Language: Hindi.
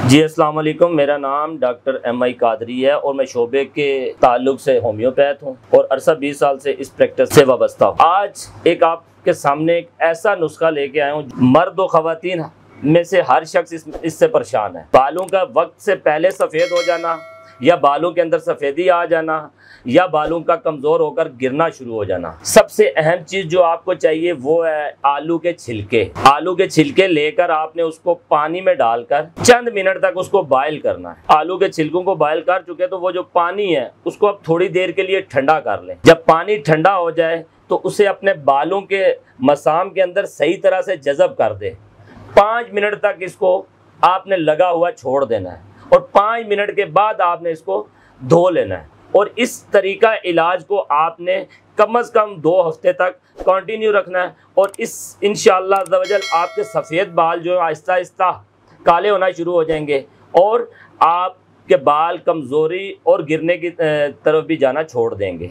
जी अस्सलाम वालेकुम, मेरा नाम डॉक्टर MI कादरी है और मैं शोबे के ताल्लुक से होम्योपैथ हूँ और अरसा 20 साल से इस प्रैक्टिस से वाबस्ता हूँ। आज एक आपके सामने एक ऐसा नुस्खा लेके आया हूँ, मर्द व ख़वातीन में से हर शख्स इससे परेशान है। बालों का वक्त से पहले सफ़ेद हो जाना या बालों के अंदर सफ़ेदी आ जाना या बालों का कमज़ोर होकर गिरना शुरू हो जाना। सबसे अहम चीज़ जो आपको चाहिए वो है आलू के छिलके। आलू के छिलके लेकर आपने उसको पानी में डालकर चंद मिनट तक उसको बॉयल करना है। आलू के छिलकों को बॉयल कर चुके तो वो जो पानी है उसको अब थोड़ी देर के लिए ठंडा कर लें। जब पानी ठंडा हो जाए तो उसे अपने बालों के मसाम के अंदर सही तरह से जज़ब कर दे। 5 मिनट तक इसको आपने लगा हुआ छोड़ देना है और 5 मिनट के बाद आपने इसको धो लेना है। और इस तरीका इलाज को आपने कम से कम 2 हफ्ते तक कंटिन्यू रखना है और इस इंशाअल्लाह अज़्ज़ा वजल आपके सफ़ेद बाल जो आहिस्ता आहिस्ता काले होना शुरू हो जाएंगे और आपके बाल कमज़ोरी और गिरने की तरफ भी जाना छोड़ देंगे।